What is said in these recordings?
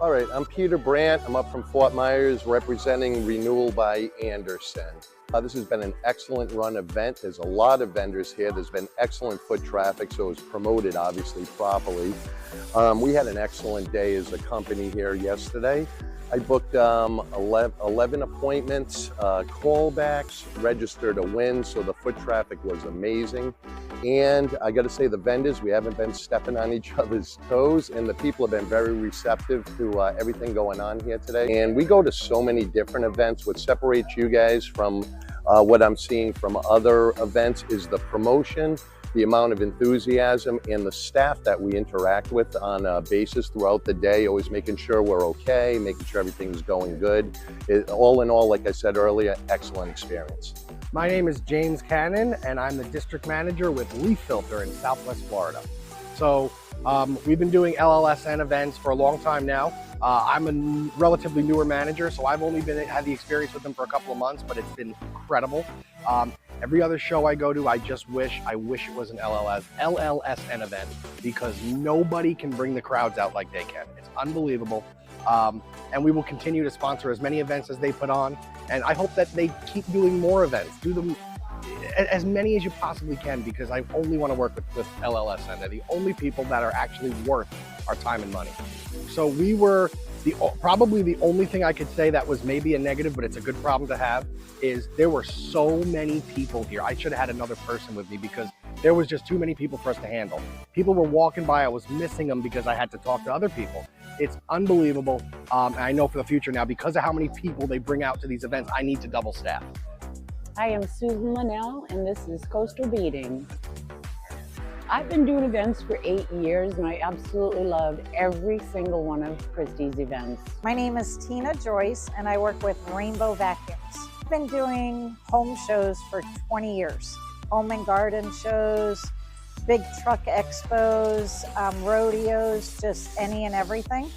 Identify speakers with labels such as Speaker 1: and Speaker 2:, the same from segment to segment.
Speaker 1: All right, I'm Peter Brandt. I'm up from Fort Myers representing Renewal by Anderson. This has been an excellent run event. There's a lot of vendors here. There's been excellent foot traffic, so it was promoted obviously properly. We had an excellent day as a company here yesterday. I booked 11 appointments, callbacks, registered a win, so the foot traffic was amazing. And I got to say, the vendors, we haven't been stepping on each other's toes, and the people have been very receptive to everything going on here today. And we go to so many different events. What separates you guys from what I'm seeing from other events is the promotion, the amount of enthusiasm, and the staff that we interact with on a basis throughout the day, always making sure we're okay, making sure everything's going good. All in all, like I said earlier, excellent experience.
Speaker 2: My name is James Cannon, and I'm the district manager with Leaf Filter in Southwest Florida. So we've been doing LLSN events for a long time now. I'm a relatively newer manager, so I've only had the experience with them for a couple of months, but it's been incredible. Every other show I go to, I wish it was an LLSN event, because nobody can bring the crowds out like they can. It's unbelievable. And we will continue to sponsor as many events as they put on. And I hope that they keep doing more events. Do them as many as you possibly can, because I only want to work with LLSN. They're the only people that are actually worth our time and money. So we were probably the only thing I could say that was maybe a negative, but it's a good problem to have, is there were so many people here. I should have had another person with me, because there was just too many people for us to handle. People were walking by, I was missing them because I had to talk to other people. It's unbelievable. And I know for the future now, because of how many people they bring out to these events, I need to double staff.
Speaker 3: I am Susan Linnell, and this is Coastal Beating. I've been doing events for 8 years, and I absolutely loved every single one of Christie's events.
Speaker 4: My name is Tina Joyce, and I work with Rainbow Vacuums. I've been doing home shows for 20 years. Home and garden shows, big truck expos, rodeos, just any and everything.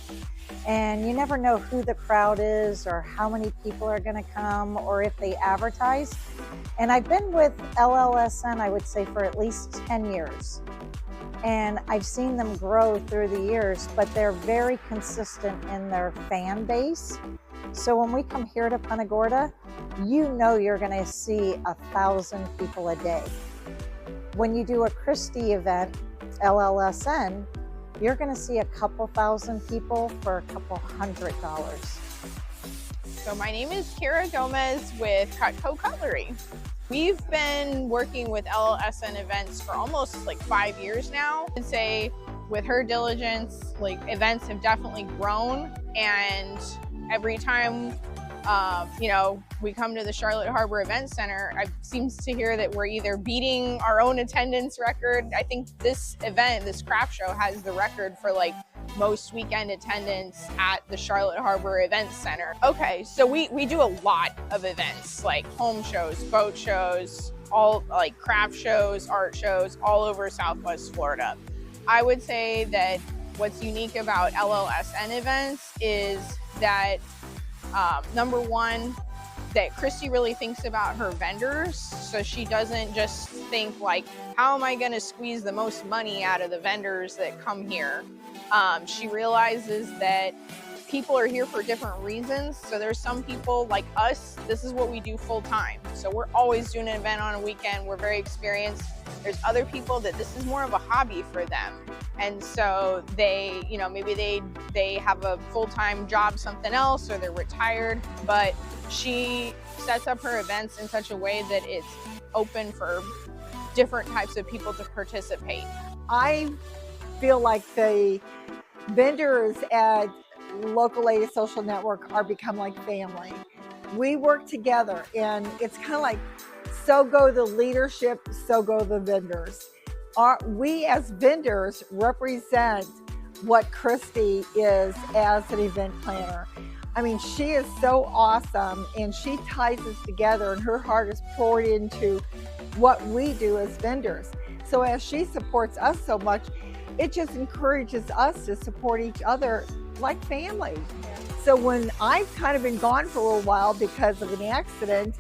Speaker 4: And you never know who the crowd is or how many people are going to come or if they advertise. And I've been with LLSN, I would say, for at least 10 years. And I've seen them grow through the years, but they're very consistent in their fan base. So when we come here to Punta Gorda, you know you're going to see 1,000 people a day. When you do a Christie event, LLSN, you're going to see a couple thousand people for a couple $100.
Speaker 5: So my name is Kira Gomez with Cutco Cutlery. We've been working with LLSN Events for almost like 5 years now. I'd say with her diligence, like, events have definitely grown, and every time you know, we come to the Charlotte Harbor Event Center, I seem to hear that we're either beating our own attendance record. I think this event, this craft show, has the record for like most weekend attendance at the Charlotte Harbor Event Center. Okay, so we do a lot of events, like home shows, boat shows, all like craft shows, art shows, all over Southwest Florida. I would say that what's unique about LLSN events is that number one, that Christy really thinks about her vendors. So she doesn't just think like, how am I going to squeeze the most money out of the vendors that come here? She realizes that people are here for different reasons. So there's some people like us, this is what we do full time. So we're always doing an event on a weekend. We're very experienced. There's other people that this is more of a hobby for them. And so they, you know, maybe they have a full-time job, something else, or they're retired, but she sets up her events in such a way that it's open for different types of people to participate.
Speaker 6: I feel like the vendors at Local Lady Social Network are become like family. We work together, and it's kind of like, so go the leadership, so go the vendors. We as vendors represent what Christy is as an event planner. I mean, she is so awesome, and she ties us together, and her heart is poured into what we do as vendors. So as she supports us so much, it just encourages us to support each other like family. So when I've kind of been gone for a little while because of an accident,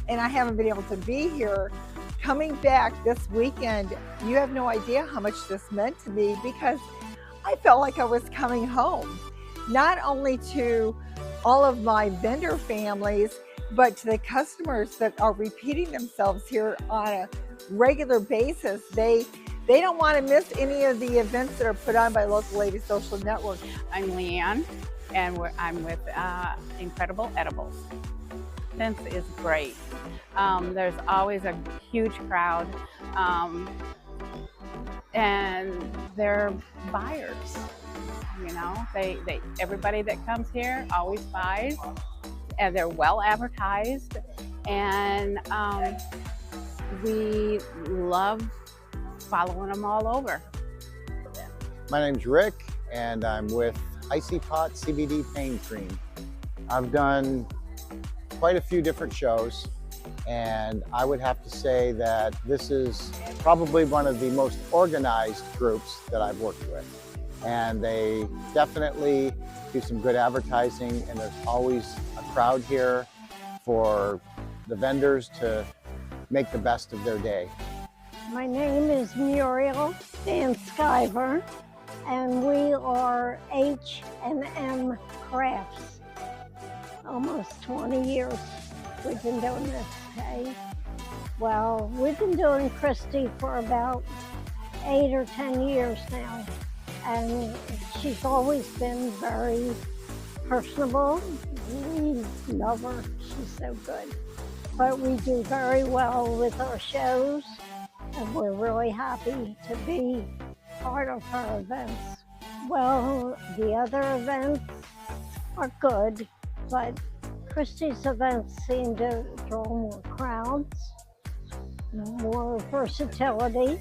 Speaker 6: and I haven't been able to be here, coming back this weekend, you have no idea how much this meant to me, because I felt like I was coming home. not only to all of my vendor families, but to the customers that are repeating themselves here on a regular basis. They don't want to miss any of the events that are put on by Local Lady Social Network.
Speaker 3: I'm Leanne, and I'm with Incredible Edibles. This is great. There's always a huge crowd, and they're buyers. You know, everybody that comes here always buys, and they're well advertised, and we love following them all over.
Speaker 7: My name's Rick, and I'm with Icy Pot CBD Pain Cream. I've done quite a few different shows, and I would have to say that this is probably one of the most organized groups that I've worked with. And they definitely do some good advertising, and there's always a crowd here for the vendors to make the best of their day.
Speaker 8: My name is Muriel Van Skyver, and we are H&M Crafts. Almost 20 years we've been doing this, okay? Well, we've been doing Christy for about 8 or 10 years now, and she's always been very personable. We love her, she's so good. But we do very well with our shows, and we're really happy to be part of her events. Well, the other events are good, but Christie's events seem to draw more crowds, more versatility,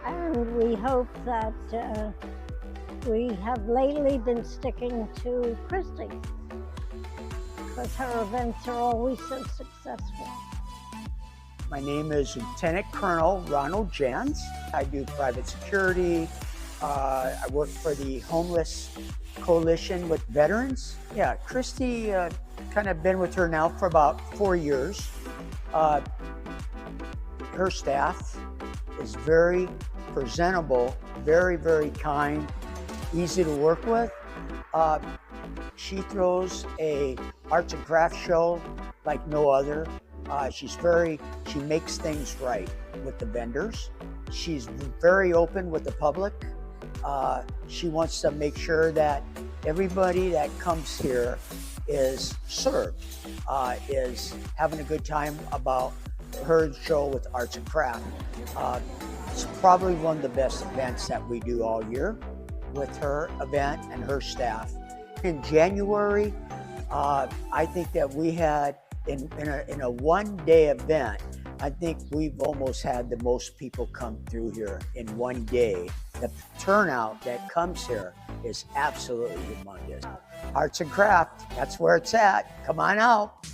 Speaker 8: and we hope that we have lately been sticking to Christie because her events are always so successful.
Speaker 9: My name is Lieutenant Colonel Ronald Jans. I do private security. I work for the Homeless Coalition with veterans. Yeah, Christy, kind of been with her now for about 4 years. Her staff is very presentable, very, very kind, easy to work with. She throws a arts and crafts show like no other. She makes things right with the vendors. She's very open with the public. She wants to make sure that everybody that comes here is served, is having a good time about her show with arts and craft. It's probably one of the best events that we do all year with her event and her staff. In January, I think that we had, in a one-day event, I think we've almost had the most people come through here in one day. The turnout that comes here is absolutely humongous. Arts and craft, that's where it's at. Come on out.